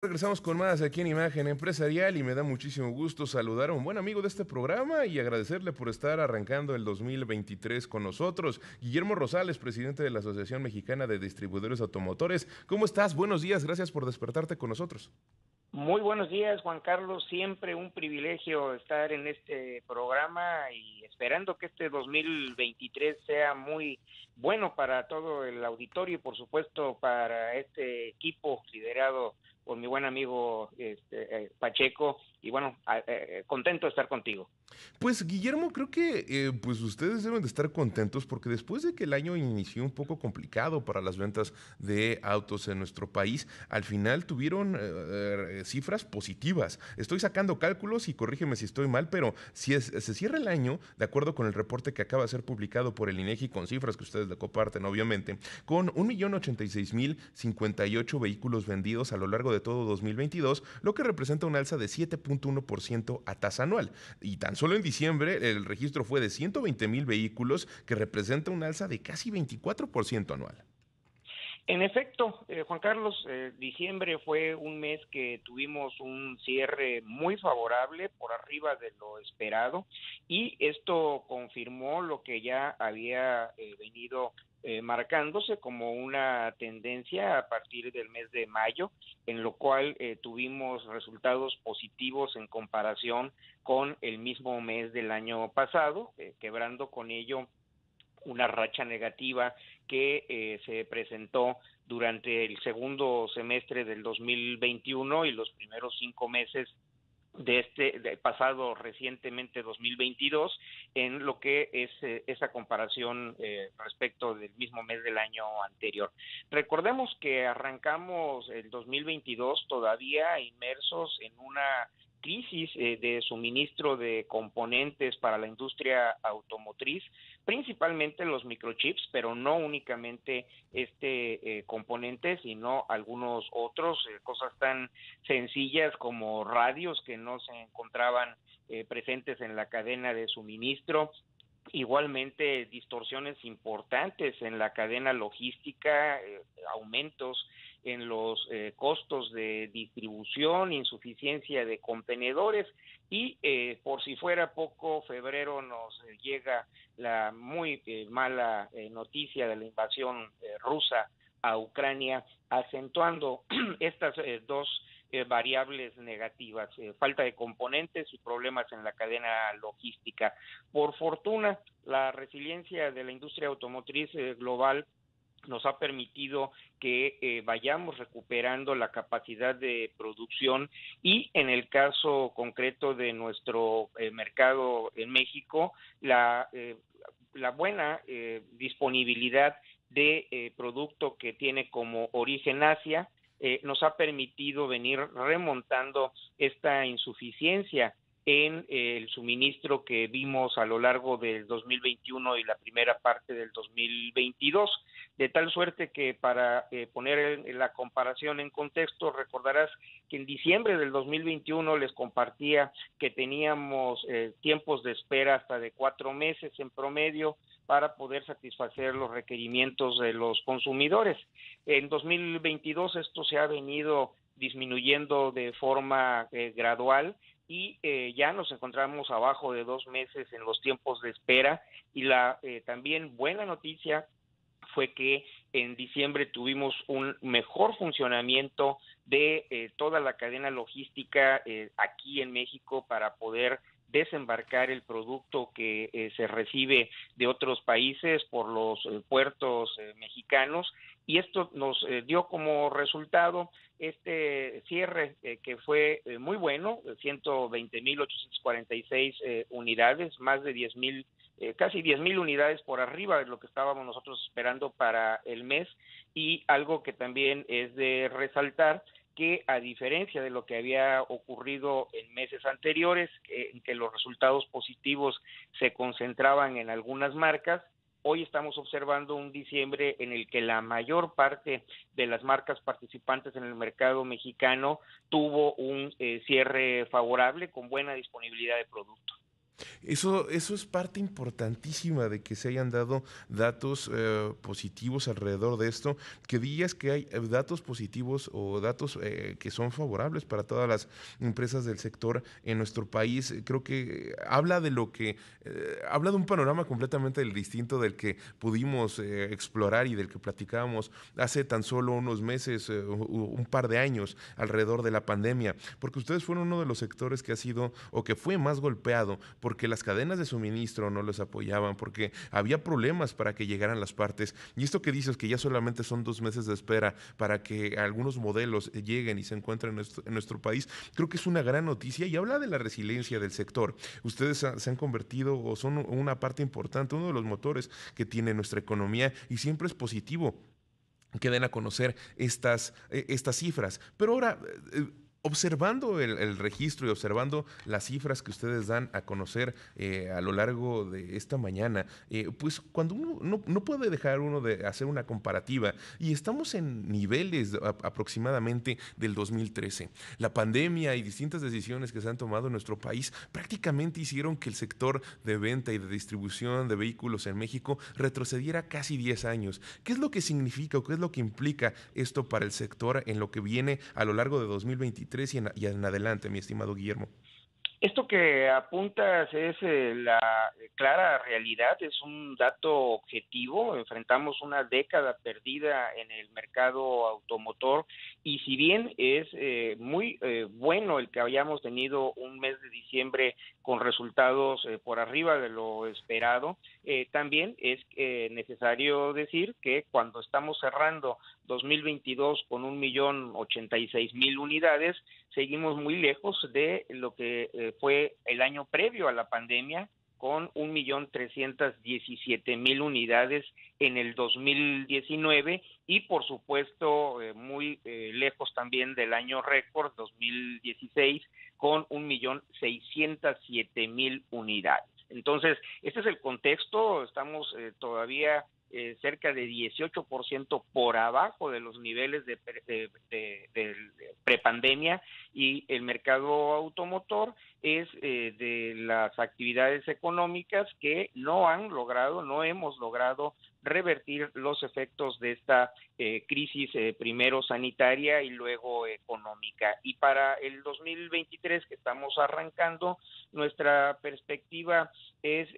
Regresamos con más aquí en Imagen Empresarial y me da muchísimo gusto saludar a un buen amigo de este programa y agradecerle por estar arrancando el 2023 con nosotros. Guillermo Rosales, presidente de la Asociación Mexicana de Distribuidores Automotores. ¿Cómo estás? Buenos días, gracias por despertarte con nosotros. Muy buenos días, Juan Carlos. Siempre un privilegio estar en este programa y esperando que este 2023 sea muy bueno para todo el auditorio y, por supuesto, para este equipo liderado por mi buen amigo Pacheco. Y bueno, contento de estar contigo. Pues Guillermo, creo que pues ustedes deben de estar contentos porque después de que el año inició un poco complicado para las ventas de autos en nuestro país, al final tuvieron cifras positivas. Estoy sacando cálculos y corrígeme si estoy mal, pero si se cierra el año, de acuerdo con el reporte que acaba de ser publicado por el INEGI con cifras que ustedes le comparten, obviamente, con 1,086,058 vehículos vendidos a lo largo de todo 2022, lo que representa un alza de 7.1% a tasa anual. Y tan solo en diciembre el registro fue de 120,000 vehículos, que representa un alza de casi 24% anual. En efecto, Juan Carlos, diciembre fue un mes que tuvimos un cierre muy favorable, por arriba de lo esperado, y esto confirmó lo que ya había venido marcándose como una tendencia a partir del mes de mayo, en lo cual tuvimos resultados positivos en comparación con el mismo mes del año pasado, quebrando con ello una racha negativa que se presentó durante el segundo semestre del 2021 y los primeros 5 meses de pasado recientemente 2022 en lo que es esa comparación respecto del mismo mes del año anterior. Recordemos que arrancamos el 2022 todavía inmersos en una crisis de suministro de componentes para la industria automotriz, principalmente los microchips, pero no únicamente este componente, sino algunos otros, cosas tan sencillas como radios que no se encontraban presentes en la cadena de suministro. Igualmente, distorsiones importantes en la cadena logística, aumentos en los costos de distribución, insuficiencia de contenedores y, por si fuera poco, febrero nos llega la muy mala noticia de la invasión rusa a Ucrania, acentuando estas dos variables negativas, falta de componentes y problemas en la cadena logística. Por fortuna, la resiliencia de la industria automotriz global nos ha permitido que vayamos recuperando la capacidad de producción y en el caso concreto de nuestro mercado en México, la buena disponibilidad de producto que tiene como origen Asia nos ha permitido venir remontando esta insuficiencia en el suministro que vimos a lo largo del 2021 y la primera parte del 2022, de tal suerte que para poner la comparación en contexto, recordarás que en diciembre del 2021 les compartía que teníamos tiempos de espera hasta de 4 meses en promedio para poder satisfacer los requerimientos de los consumidores. En 2022 esto se ha venido disminuyendo de forma gradual y ya nos encontramos abajo de 2 meses en los tiempos de espera y la también buena noticia fue que en diciembre tuvimos un mejor funcionamiento de toda la cadena logística aquí en México para poder desembarcar el producto que se recibe de otros países por los puertos mexicanos y esto nos dio como resultado este cierre que fue muy bueno, 120,846 unidades, más de 10,000 casi 10,000 unidades por arriba de lo que estábamos nosotros esperando para el mes y algo que también es de resaltar que a diferencia de lo que había ocurrido en meses anteriores, en que los resultados positivos se concentraban en algunas marcas, hoy estamos observando un diciembre en el que la mayor parte de las marcas participantes en el mercado mexicano tuvo un cierre favorable con buena disponibilidad de producto. Eso es parte importantísima de que se hayan dado datos positivos alrededor de esto, que digas que hay datos positivos o datos que son favorables para todas las empresas del sector en nuestro país. Creo que habla de lo que, habla de un panorama completamente distinto del que pudimos explorar y del que platicábamos hace tan solo unos meses, un par de años alrededor de la pandemia, porque ustedes fueron uno de los sectores que ha sido o que fue más golpeado porque las cadenas de suministro no los apoyaban, porque había problemas para que llegaran las partes. Y esto que dices, que ya solamente son 2 meses de espera para que algunos modelos lleguen y se encuentren en nuestro país, creo que es una gran noticia y habla de la resiliencia del sector. Ustedes se han convertido o son una parte importante, uno de los motores que tiene nuestra economía y siempre es positivo que den a conocer estas cifras. Pero ahora, observando el registro y observando las cifras que ustedes dan a conocer a lo largo de esta mañana, pues cuando uno no puede dejar uno de hacer una comparativa y estamos en niveles aproximadamente del 2013. La pandemia y distintas decisiones que se han tomado en nuestro país prácticamente hicieron que el sector de venta y de distribución de vehículos en México retrocediera casi 10 años. ¿Qué es lo que significa o qué es lo que implica esto para el sector en lo que viene a lo largo de 2023 y en adelante, mi estimado Guillermo? Esto que apuntas es la clara realidad, es un dato objetivo. Enfrentamos una década perdida en el mercado automotor y si bien es muy bueno el que hayamos tenido un mes de diciembre con resultados por arriba de lo esperado, también es necesario decir que cuando estamos cerrando 2022 con 1.086.000 unidades, seguimos muy lejos de lo que fue el año previo a la pandemia, con 1.317.000 unidades en el 2019 y por supuesto muy lejos también del año récord 2016 con 1.607.000 unidades. Entonces, este es el contexto, estamos todavía cerca de 18% por abajo de los niveles de prepandemia y el mercado automotor es de las actividades económicas que no hemos logrado revertir los efectos de esta crisis primero sanitaria y luego económica. Y para el 2023 que estamos arrancando, nuestra perspectiva es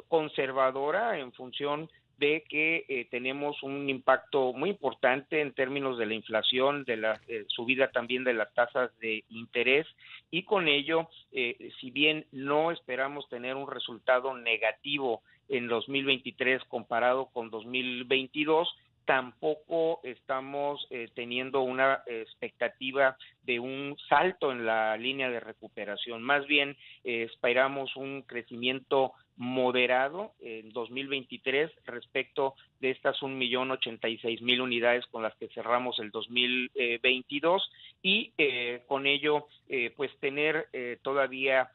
conservadora en función de que tenemos un impacto muy importante en términos de la inflación, de la subida también de las tasas de interés y con ello, si bien no esperamos tener un resultado negativo en 2023 comparado con 2022, tampoco estamos teniendo una expectativa de un salto en la línea de recuperación. Más bien esperamos un crecimiento moderado en 2023 respecto de estas 1.086.000 unidades con las que cerramos el 2022 y con ello pues tener todavía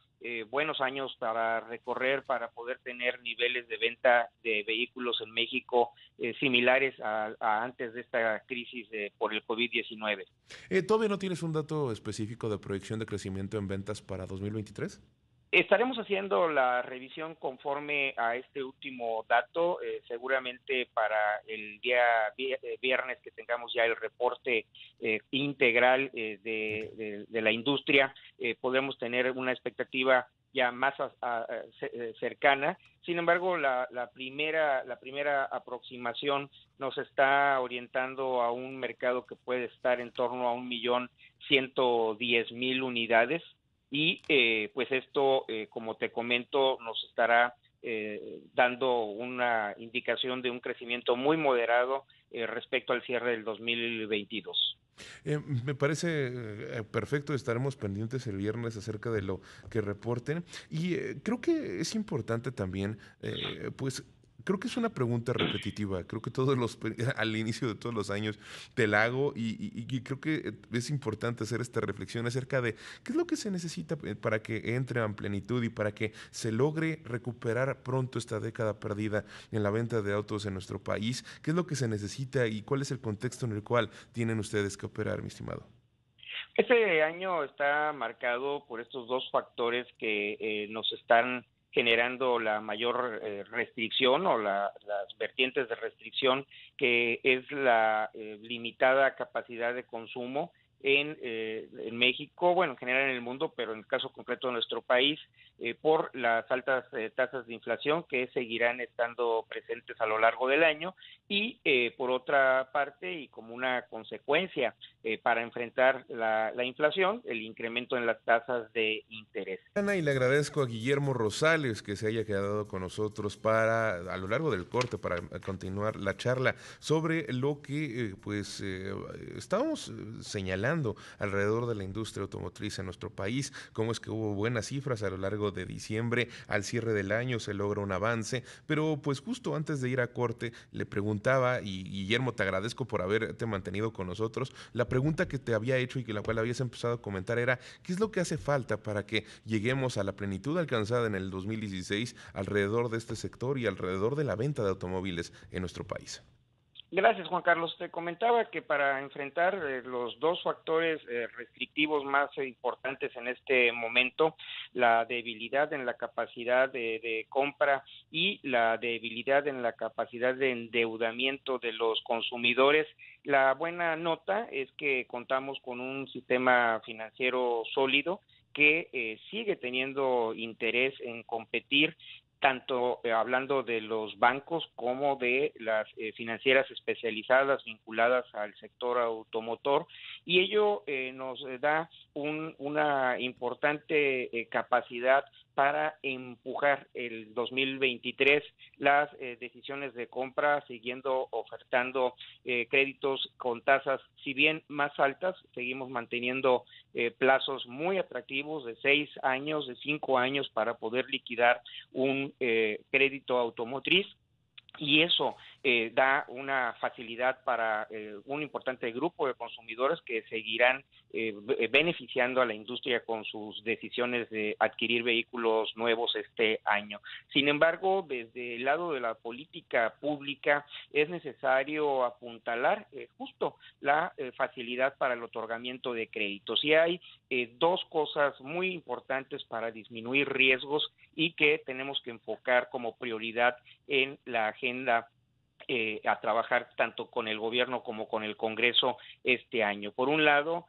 buenos años para recorrer, para poder tener niveles de venta de vehículos en México similares a antes de esta crisis por el COVID-19. ¿Todavía no tienes un dato específico de proyección de crecimiento en ventas para 2023? Estaremos haciendo la revisión conforme a este último dato, seguramente para el día viernes que tengamos ya el reporte integral de la industria, podremos tener una expectativa ya más cercana. Sin embargo, la primera aproximación nos está orientando a un mercado que puede estar en torno a 1.110.000 unidades. Y pues esto, como te comento, nos estará dando una indicación de un crecimiento muy moderado respecto al cierre del 2022. Me parece perfecto, estaremos pendientes el viernes acerca de lo que reporten y creo que es importante también, pues creo que es una pregunta repetitiva, creo que al inicio de todos los años te la hago y creo que es importante hacer esta reflexión acerca de qué es lo que se necesita para que entre en plenitud y para que se logre recuperar pronto esta década perdida en la venta de autos en nuestro país, qué es lo que se necesita y cuál es el contexto en el cual tienen ustedes que operar, mi estimado. Este año está marcado por estos dos factores que nos están generando la mayor restricción o las vertientes de restricción, que es la limitada capacidad de consumo en México, bueno, en general en el mundo, pero en el caso concreto de nuestro país, por las altas tasas de inflación que seguirán estando presentes a lo largo del año y por otra parte y como una consecuencia para enfrentar la inflación, el incremento en las tasas de interés. Ana, y le agradezco a Guillermo Rosales que se haya quedado con nosotros para, a lo largo del corte, para continuar la charla sobre lo que estábamos señalando alrededor de la industria automotriz en nuestro país, cómo es que hubo buenas cifras a lo largo de diciembre, al cierre del año se logra un avance, pero pues justo antes de ir a corte le preguntaba, y Guillermo, te agradezco por haberte mantenido con nosotros, la pregunta que te había hecho y que la cual habías empezado a comentar era, ¿qué es lo que hace falta para que lleguemos a la plenitud alcanzada en el 2016 alrededor de este sector y alrededor de la venta de automóviles en nuestro país? Gracias, Juan Carlos. Te comentaba que para enfrentar los dos factores restrictivos más importantes en este momento, la debilidad en la capacidad de compra y la debilidad en la capacidad de endeudamiento de los consumidores, la buena nota es que contamos con un sistema financiero sólido que sigue teniendo interés en competir tanto hablando de los bancos como de las financieras especializadas vinculadas al sector automotor, y ello nos da una importante capacidad para empujar el 2023 las decisiones de compra, siguiendo ofertando créditos con tasas, si bien más altas, seguimos manteniendo plazos muy atractivos de 6 años, de 5 años para poder liquidar un crédito automotriz, y eso da una facilidad para un importante grupo de consumidores que seguirán beneficiando a la industria con sus decisiones de adquirir vehículos nuevos este año. Sin embargo, desde el lado de la política pública es necesario apuntalar justo la facilidad para el otorgamiento de créditos. Y hay dos cosas muy importantes para disminuir riesgos y que tenemos que enfocar como prioridad en la agenda a trabajar tanto con el gobierno como con el Congreso este año. Por un lado,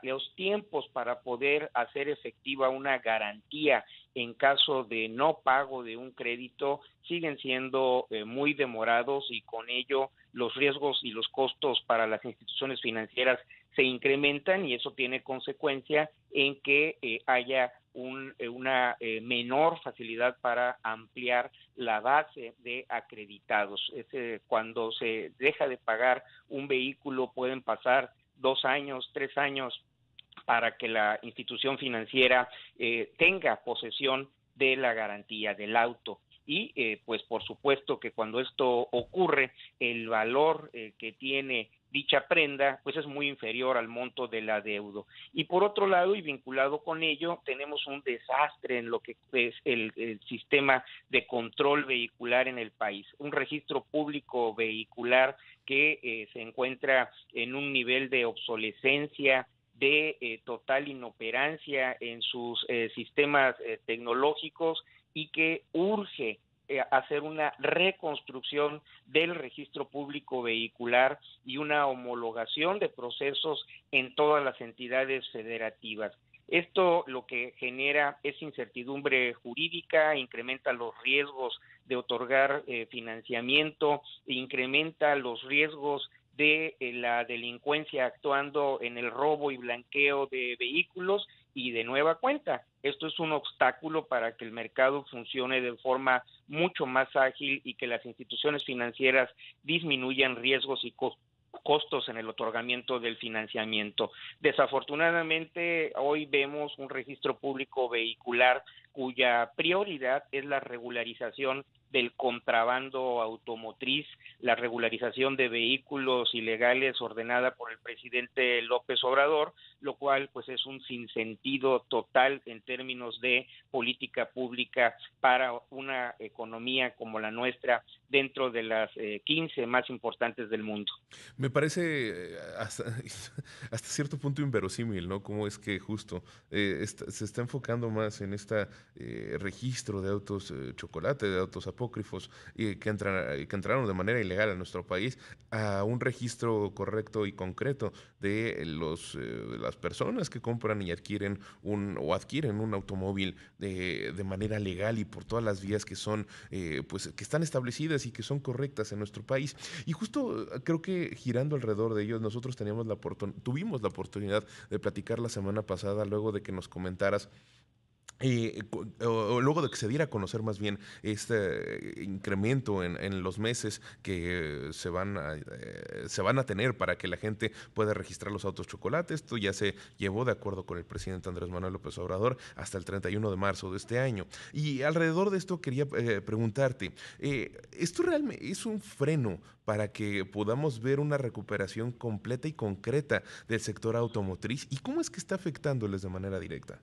los tiempos para poder hacer efectiva una garantía en caso de no pago de un crédito siguen siendo muy demorados, y con ello los riesgos y los costos para las instituciones financieras se incrementan, y eso tiene consecuencia en que haya una menor facilidad para ampliar la base de acreditados. Cuando se deja de pagar un vehículo pueden pasar 2 años, 3 años para que la institución financiera tenga posesión de la garantía del auto. Y pues por supuesto que cuando esto ocurre, el valor que tiene dicha prenda pues es muy inferior al monto del adeudo. Y por otro lado, y vinculado con ello, tenemos un desastre en lo que es el sistema de control vehicular en el país, un registro público vehicular que se encuentra en un nivel de obsolescencia, de total inoperancia en sus sistemas tecnológicos, y que urge hacer una reconstrucción del registro público vehicular y una homologación de procesos en todas las entidades federativas. Esto lo que genera es incertidumbre jurídica, incrementa los riesgos de otorgar financiamiento, incrementa los riesgos de la delincuencia actuando en el robo y blanqueo de vehículos, y de nueva cuenta, esto es un obstáculo para que el mercado funcione de forma mucho más ágil y que las instituciones financieras disminuyan riesgos y costos en el otorgamiento del financiamiento. Desafortunadamente, hoy vemos un registro público vehicular cuya prioridad es la regularización del contrabando automotriz, la regularización de vehículos ilegales ordenada por el presidente López Obrador, lo cual pues es un sinsentido total en términos de política pública para una economía como la nuestra dentro de las 15 más importantes del mundo. Me parece hasta cierto punto inverosímil, ¿no? Cómo es que justo se está enfocando más en esta registro de autos chocolate, de autos apócrifos, que entraron de manera ilegal a nuestro país, a un registro correcto y concreto de las personas que compran y adquieren un automóvil de manera legal y por todas las vías que son, pues, que están establecidas y que son correctas en nuestro país. Y justo creo que girando alrededor de ellos, nosotros tuvimos la oportunidad de platicar la semana pasada, luego de que nos comentaras o luego de que se diera a conocer más bien este incremento en los meses que se van a tener para que la gente pueda registrar los autos chocolate. Esto ya se llevó de acuerdo con el presidente Andrés Manuel López Obrador hasta el 31 de marzo de este año. Y alrededor de esto quería preguntarte, ¿esto realmente es un freno para que podamos ver una recuperación completa y concreta del sector automotriz? ¿Y cómo es que está afectándoles de manera directa?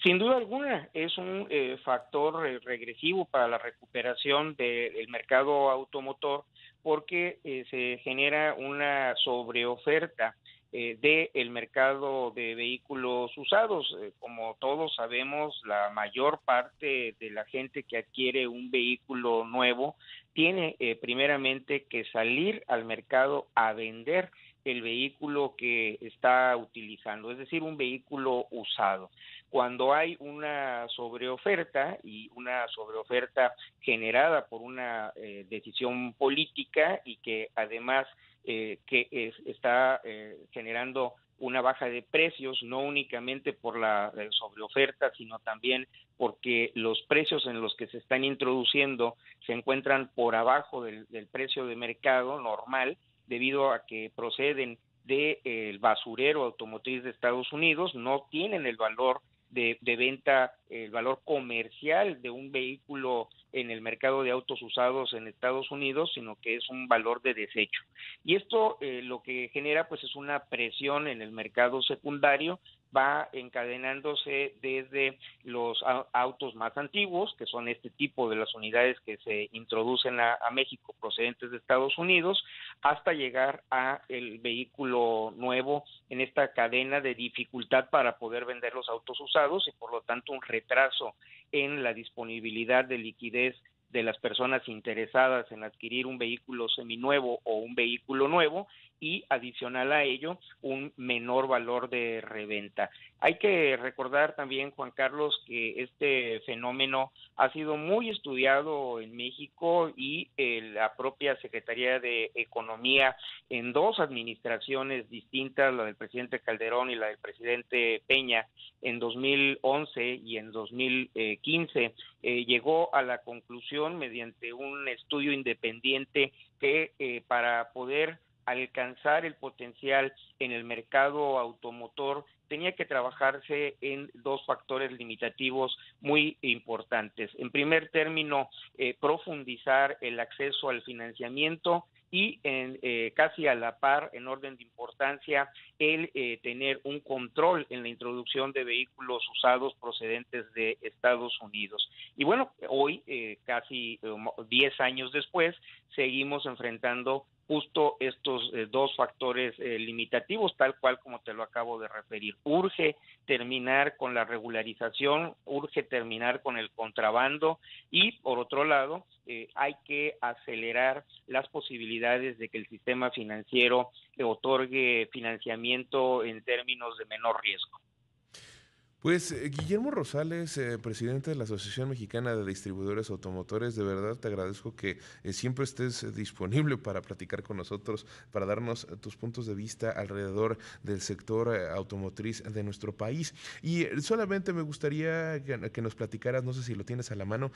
Sin duda alguna, es un factor regresivo para la recuperación del mercado automotor porque se genera una sobreoferta del mercado de vehículos usados. Como todos sabemos, la mayor parte de la gente que adquiere un vehículo nuevo tiene primeramente que salir al mercado a vender el vehículo que está utilizando, es decir, un vehículo usado. Cuando hay una sobreoferta y una sobreoferta generada por una decisión política y que además está generando una baja de precios, no únicamente por la sobreoferta, sino también porque los precios en los que se están introduciendo se encuentran por abajo del precio de mercado normal, debido a que proceden del basurero automotriz de Estados Unidos, no tienen el valor de venta, el valor comercial de un vehículo en el mercado de autos usados en Estados Unidos, sino que es un valor de desecho. Y esto lo que genera pues es una presión en el mercado secundario, va encadenándose desde los autos más antiguos, que son este tipo de las unidades que se introducen a México procedentes de Estados Unidos, hasta llegar a el vehículo nuevo en esta cadena de dificultad para poder vender los autos usados y por lo tanto un retraso en la disponibilidad de liquidez de las personas interesadas en adquirir un vehículo seminuevo o un vehículo nuevo y adicional a ello un menor valor de reventa. Hay que recordar también, Juan Carlos, que este fenómeno ha sido muy estudiado en México y la propia Secretaría de Economía en dos administraciones distintas, la del presidente Calderón y la del presidente Peña, en 2011 y en 2015, llegó a la conclusión mediante un estudio independiente que para poder alcanzar el potencial en el mercado automotor tenía que trabajarse en dos factores limitativos muy importantes. En primer término, profundizar el acceso al financiamiento y casi a la par, en orden de importancia, el tener un control en la introducción de vehículos usados procedentes de Estados Unidos. Y bueno, hoy, casi 10 años después, seguimos enfrentando justo estos dos factores limitativos, tal cual como te lo acabo de referir. Urge terminar con la regularización, urge terminar con el contrabando y, por otro lado, hay que acelerar las posibilidades de que el sistema financiero otorgue financiamiento en términos de menor riesgo. Pues Guillermo Rosales, presidente de la Asociación Mexicana de Distribuidores Automotores, de verdad te agradezco que siempre estés disponible para platicar con nosotros, para darnos tus puntos de vista alrededor del sector automotriz de nuestro país. Y solamente me gustaría que nos platicaras, no sé si lo tienes a la mano,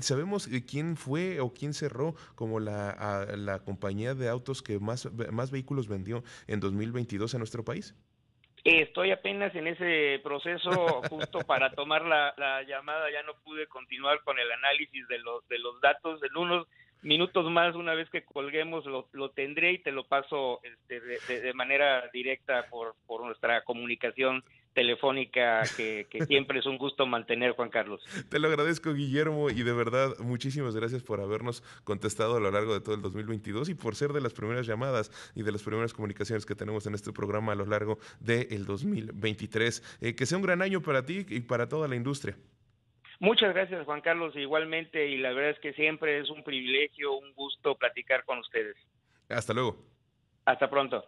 ¿sabemos quién fue o quién cerró como la compañía de autos que más vehículos vendió en 2022 en nuestro país? Estoy apenas en ese proceso, justo para tomar la llamada, ya no pude continuar con el análisis de los datos. En unos minutos más, una vez que colguemos, lo tendré y te lo paso de manera directa por nuestra comunicación telefónica, que siempre es un gusto mantener, Juan Carlos. Te lo agradezco, Guillermo, y de verdad, muchísimas gracias por habernos contestado a lo largo de todo el 2022 y por ser de las primeras llamadas y de las primeras comunicaciones que tenemos en este programa a lo largo del 2023. Que sea un gran año para ti y para toda la industria. Muchas gracias, Juan Carlos, igualmente, y la verdad es que siempre es un privilegio, un gusto platicar con ustedes. Hasta luego. Hasta pronto.